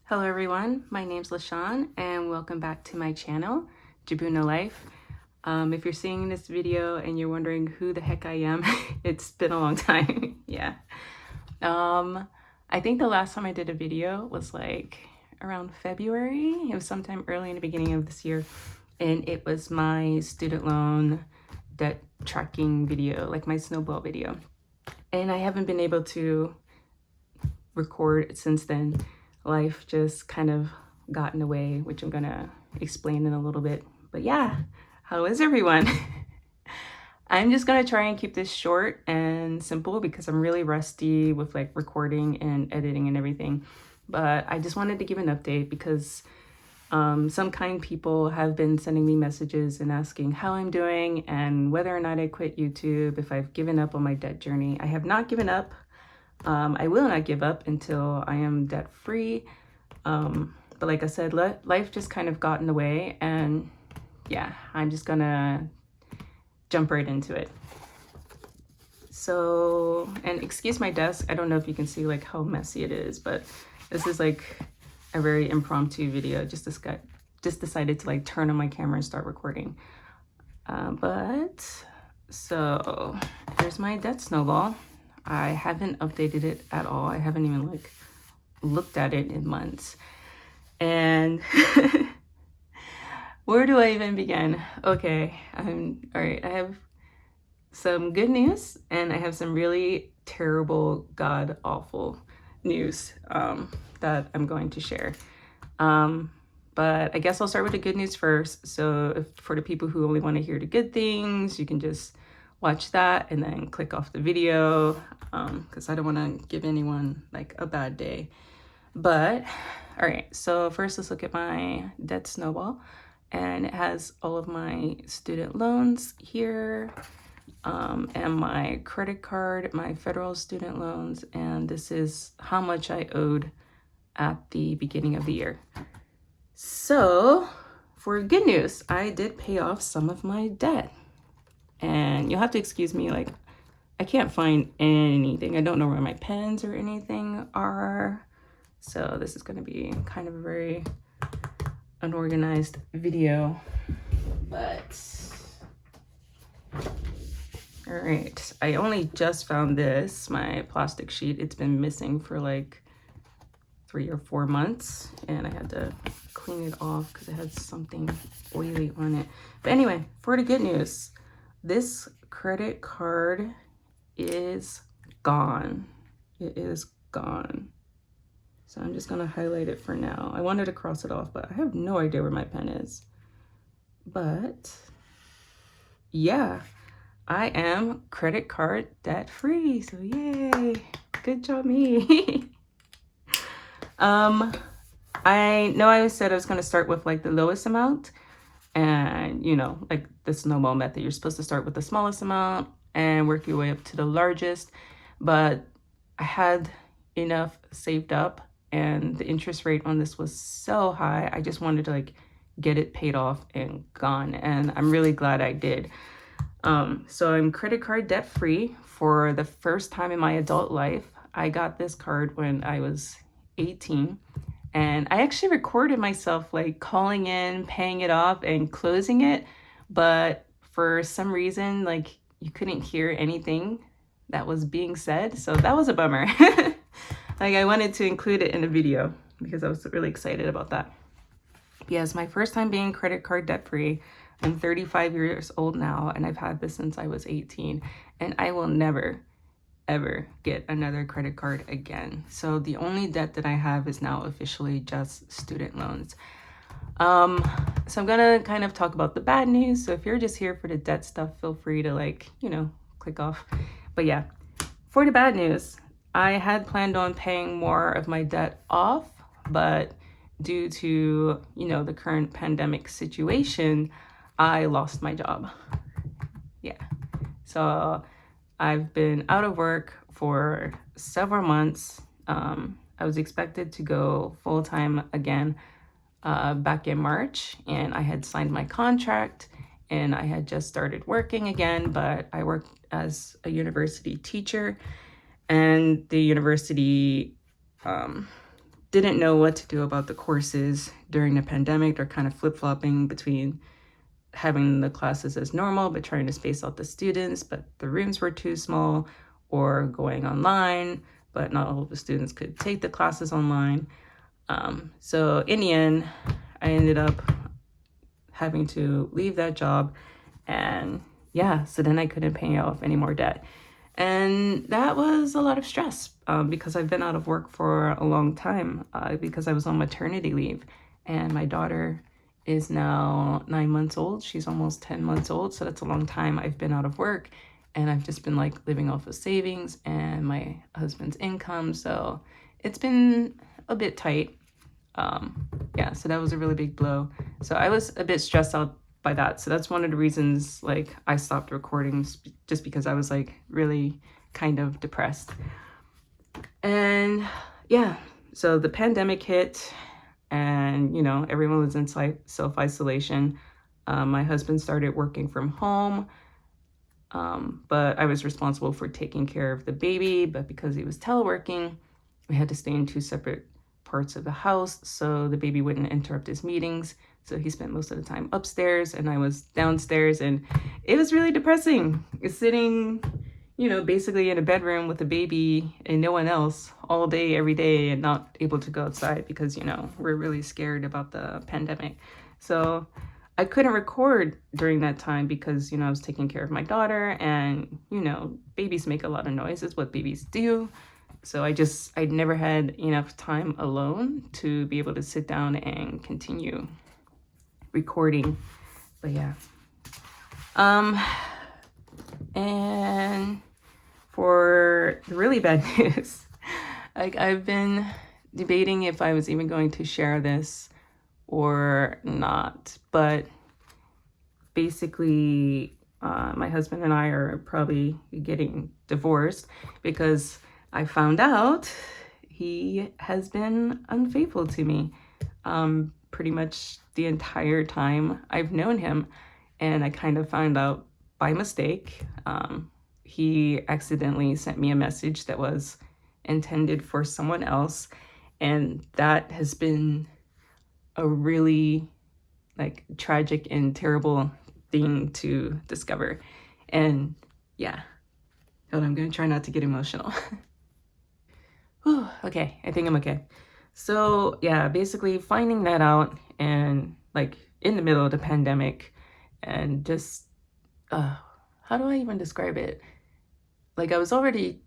Hello everyone, my name's LaShawn and welcome back to my channel, Jabuno Life. If you're seeing this video and you're wondering who the heck I am, it's been a long time. Yeah. I think the last time I did a video was like around February. It was sometime early in the beginning of this year, and it was my student loan debt tracking video, like my Snowball video. And I haven't been able to record since then. Life just kind of got in the way, which I'm gonna explain in a little bit. But yeah, how is everyone? I'm just gonna try and keep this short and simple because I'm really rusty with like recording and editing and everything. But I just wanted to give an update because some kind people have been sending me messages and asking how I'm doing and whether or not I quit YouTube, if I've given up on my debt journey. I have not given up. I will not give up until I am debt free. But like I said, life just kind of got in the way, and yeah, I'm just gonna jump right into it. So, and excuse my desk. I don't know if you can see like how messy it is, but this is like a very impromptu video. Just decided to like turn on my camera and start recording. So here's my debt snowball. I haven't updated it at all. I haven't even like looked at it in months. And where do I even begin? Okay, all right. I have some good news and I have some really terrible, god awful news that I'm going to share. But I guess I'll start with the good news first. So for the people who only want to hear the good things, you can just watch that and then click off the video because I don't want to give anyone like a bad day. But all right, so first let's look at my debt snowball, and it has all of my student loans here and my credit card, my federal student loans, and this is how much I owed at the beginning of the year. So for good news, I did pay off some of my debt. And you'll have to excuse me, like, I can't find anything. I don't know where my pens or anything are. So this is going to be kind of a very unorganized video. But, all right. I only just found this, my plastic sheet. It's been missing for like 3 or 4 months. And I had to clean it off because it had something oily on it. But anyway, for the good news, this credit card is gone. It is gone. So I'm just going to highlight it for now. I wanted to cross it off, but I have no idea where my pen is. But yeah, I am credit card debt free. So yay, good job me. I know I said I was going to start with like the lowest amount. And, you know, like the snowball method, you're supposed to start with the smallest amount and work your way up to the largest. But I had enough saved up and the interest rate on this was so high. I just wanted to like get it paid off and gone. And I'm really glad I did. So I'm credit card debt free for the first time in my adult life. I got this card when I was 18. And I actually recorded myself like calling in, paying it off and closing it. But for some reason, like you couldn't hear anything that was being said. So that was a bummer. Like I wanted to include it in the video because I was really excited about that. Yes, my first time being credit card debt free. I'm 35 years old now and I've had this since I was 18. And I will never ever get another credit card again. So the only debt that I have is now officially just student loans. So I'm gonna kind of talk about the bad news. So if you're just here for the debt stuff, feel free to like, you know, click off. But yeah, for the bad news, I had planned on paying more of my debt off, but due to, you know, the current pandemic situation, I lost my job. Yeah, so I've been out of work for several months. I was expected to go full-time again back in March, and I had signed my contract and I had just started working again, but I worked as a university teacher and the university didn't know what to do about the courses during the pandemic. They're kind of flip-flopping between having the classes as normal, but trying to space out the students, but the rooms were too small, or going online, but not all of the students could take the classes online. So in the end, I ended up having to leave that job, and yeah, so then I couldn't pay off any more debt. And that was a lot of stress because I've been out of work for a long time because I was on maternity leave, and my daughter is now 9 months old. She's almost 10 months old. So that's a long time I've been out of work, and I've just been like living off of savings and my husband's income. So it's been a bit tight. Yeah, so that was a really big blow. So I was a bit stressed out by that. So that's one of the reasons like I stopped recording, just because I was like really kind of depressed. And yeah, so the pandemic hit, and you know, everyone was in self-isolation. My husband started working from home, but I was responsible for taking care of the baby. But because he was teleworking, we had to stay in 2 separate parts of the house so the baby wouldn't interrupt his meetings. So he spent most of the time upstairs and I was downstairs, and it was really depressing. Sitting, you know, basically in a bedroom with a baby and no one else all day, every day, and not able to go outside because, you know, we're really scared about the pandemic. So I couldn't record during that time because, you know, I was taking care of my daughter, and, you know, babies make a lot of noise. It's what babies do. So I'd never had enough time alone to be able to sit down and continue recording. But yeah. And for the really bad news, like I've been debating if I was even going to share this or not. But basically, my husband and I are probably getting divorced because I found out he has been unfaithful to me pretty much the entire time I've known him. And I kind of found out by mistake. He accidentally sent me a message that was intended for someone else. And that has been a really like tragic and terrible thing to discover. And yeah, hold on, I'm gonna try not to get emotional. Okay, I think I'm okay. So yeah, basically finding that out, and like in the middle of the pandemic, and just how do I even describe it? Like I was already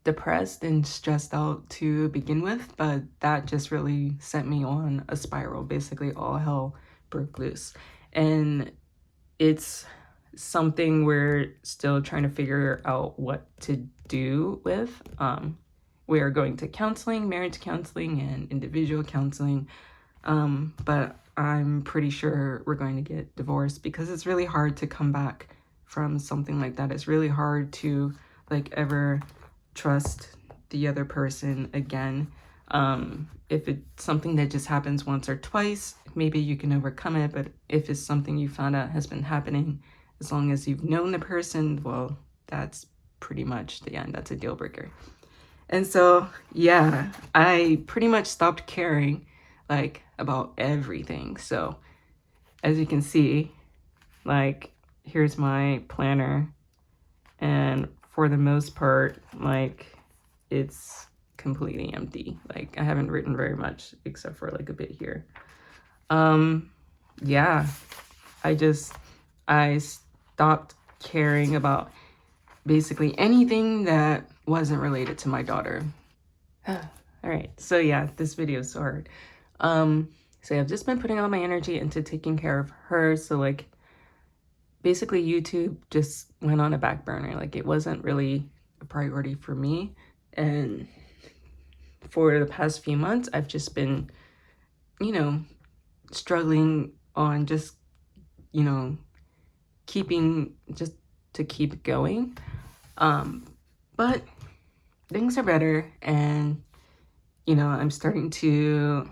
depressed and stressed out to begin with, but that just really sent me on a spiral. Basically all hell broke loose, and it's something we're still trying to figure out what to do with. We are going to counseling, marriage counseling, and individual counseling. But I'm pretty sure we're going to get divorced because it's really hard to come back from something like that. It's really hard to like ever trust the other person again. If it's something that just happens once or twice, maybe you can overcome it. But if it's something you found out has been happening as long as you've known the person, well, that's pretty much the end. That's a deal breaker. And so, yeah, I pretty much stopped caring like about everything. So as you can see, like here's my planner, and for the most part, like it's completely empty. Like I haven't written very much except for like a bit here. Yeah, I stopped caring about basically anything that wasn't related to my daughter. All right, so yeah, this video is so hard. So yeah, I've just been putting all my energy into taking care of her. So like basically YouTube just went on a back burner. Like it wasn't really a priority for me. And for the past few months, I've just been, you know, struggling on just, you know, just to keep going. But things are better, and, you know, I'm starting to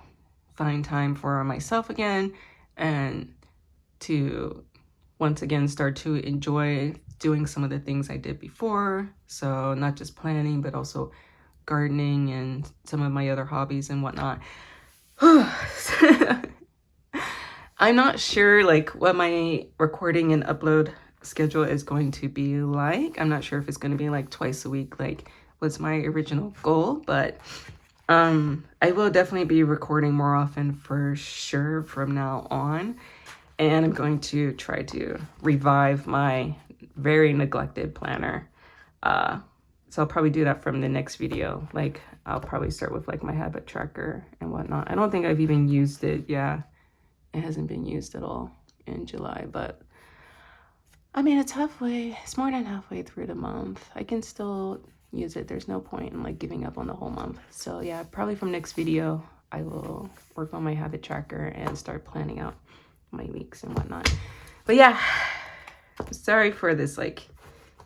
find time for myself again, and to once again start to enjoy doing some of the things I did before. So not just planning, but also gardening and some of my other hobbies and whatnot. I'm not sure like what my recording and upload schedule is going to be like. I'm not sure if it's going to be like twice a week like was my original goal, but I will definitely be recording more often for sure from now on. And I'm going to try to revive my very neglected planner. So I'll probably do that from the next video. Like I'll probably start with like my habit tracker and whatnot. I don't think I've even used it. Yeah, it hasn't been used at all in July, but I mean, it's halfway, it's more than halfway through the month. I can still use it. There's no point in like giving up on the whole month. So yeah, probably from next video, I will work on my habit tracker and start planning out my weeks and whatnot. But yeah, sorry for this like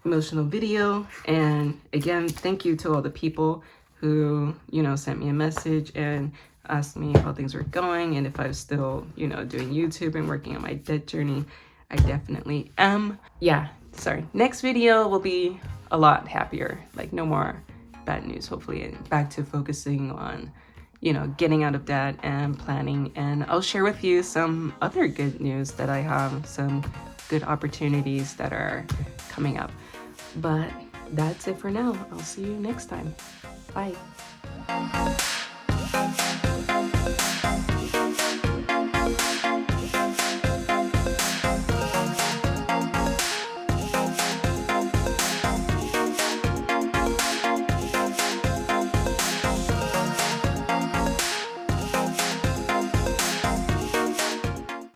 emotional video. And again, thank you to all the people who, you know, sent me a message and asked me how things were going and if I was still, you know, doing YouTube and working on my debt journey. I definitely am. Yeah, sorry. Next video will be a lot happier. Like no more bad news, hopefully, and back to focusing on, you know, getting out of debt and planning. And I'll share with you some other good news that I have, some good opportunities that are coming up. But that's it for now. I'll see you next time. Bye.